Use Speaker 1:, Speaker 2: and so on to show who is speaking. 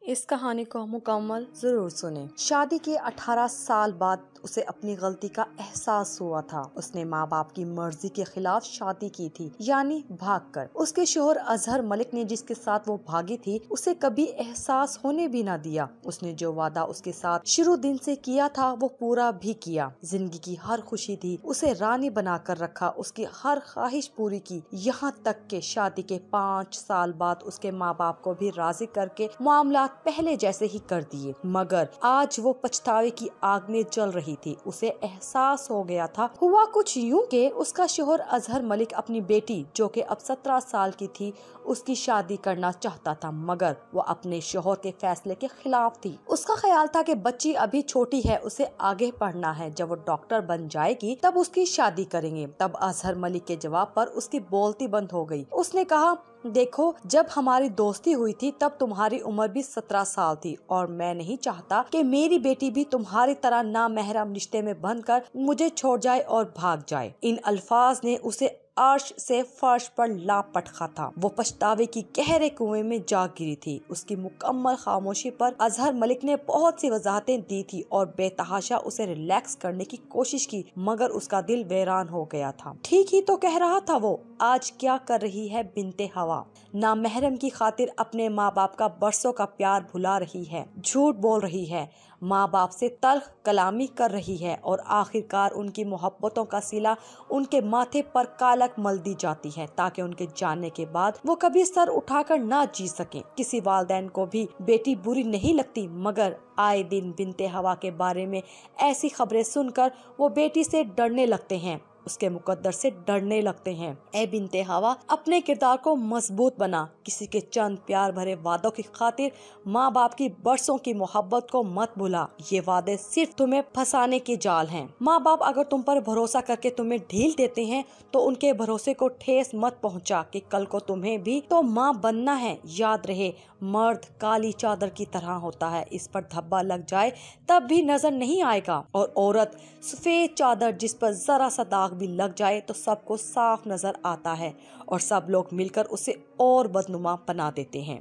Speaker 1: اس کہانی کو مکمل ضرور سنیں۔ شادی کے 18 سال بعد اسے اپنی غلطی کا احساس ہوا تھا۔ اس نے ماں باپ کی مرضی کے خلاف شادی کی تھی، یعنی بھاگ کر۔ اس کے شوہر اظہر ملک نے جس کے ساتھ وہ بھاگی تھی اسے کبھی احساس ہونے بھی نہ دیا۔ اس نے جو وعدہ اس کے ساتھ شروع دن سے کیا تھا وہ پورا بھی کیا۔ زندگی کی ہر خوشی دی، اسے رانی بنا کر رکھا، اس کی ہر خواہش پوری کی، یہاں تک کہ شادی کے 5 سال بعد اس کے ماں باپ کو بھی راضی کر کے معاملات پہلے جیسے ہی کر دیے۔ مگر آج وہ پچھتاوے کی آگ میں جل رہی تھی۔ اسے احساس ہو گیا تھا۔ ہوا کچھ یوں کہ اس کا شوہر اظہر ملک اپنی بیٹی جو کہ اب 17 سال کی تھی اس کی شادی کرنا چاہتا تھا، مگر وہ اپنے شوہر کے فیصلے کے خلاف تھی۔ اس کا خیال تھا کہ بچی ابھی چھوٹی ہے، اسے آگے پڑھنا ہے، جب وہ ڈاکٹر بن جائے گی تب اس کی شادی کریں گے۔ تب اظہر ملک کے جواب پر اس کی بولتی بند ہو گئی۔ اس نے کہا، دیکھو، جب ہماری دوستی ہوئی تھی تب تمہاری عمر بھی 17 سال تھی اور میں نہیں چاہتا کہ میری بیٹی بھی تمہاری طرح نامحرم رشتے میں بندھ کر مجھے چھوڑ جائے اور بھاگ جائے۔ ان الفاظ نے اسے عرش سے فرش پر لاپٹ خا تھا۔ وہ پچھتاوے کی گہرے کنویں میں جا گری تھی۔ اس کی مکمل خاموشی پر اظہر ملک نے بہت سی وضاحتیں دی تھی اور بے تحاشا اسے ریلیکس کرنے کی کوشش کی، مگر اس کا دل ویران ہو گیا تھا۔ ٹھیک ہی تو کہہ رہا تھا وہ، آج کیا کر رہی ہے بنت ہوا؟ نامحرم کی خاطر اپنے ماں باپ کا برسوں کا پیار بھلا رہی ہے، جھوٹ بول رہی ہے، ماں باپ سے تلخ کلامی کر رہی ہے اور آخرکار ان کی محبتوں کا صلہ ان کے ماتھے پر کالک مل دی جاتی ہے تاکہ ان کے جانے کے بعد وہ کبھی سر اٹھا کر نہ جی سکیں۔ کسی والدین کو بھی بیٹی بری نہیں لگتی، مگر آئے دن بنت ہوا کے بارے میں ایسی خبریں سن کر وہ بیٹی سے ڈرنے لگتے ہیں، اس کے مقدر سے ڈرنے لگتے ہیں۔ اے بنت ہوا، اپنے کردار کو مضبوط بنا، کسی کے چند پیار بھرے وعدوں کی خاطر ماں باپ کی برسوں کی محبت کو مت بھولا۔ یہ وعدے صرف تمہیں پھنسانے کے جال ہیں۔ ماں باپ اگر تم پر بھروسہ کر کے تمہیں ڈھیل دیتے ہیں تو ان کے بھروسے کو ٹھیس مت پہنچا کہ کل کو تمہیں بھی تو ماں بننا ہے۔ یاد رہے، مرد کالی چادر کی طرح ہوتا ہے، اس پر دھبا لگ جائے تب بھی نظر نہیں آئے گا، اور عورت سفید چادر جس پر ذرا سا داغ بھی لگ جائے تو سب کو صاف نظر آتا ہے اور سب لوگ مل کر اسے اور بدنما بنا دیتے ہیں۔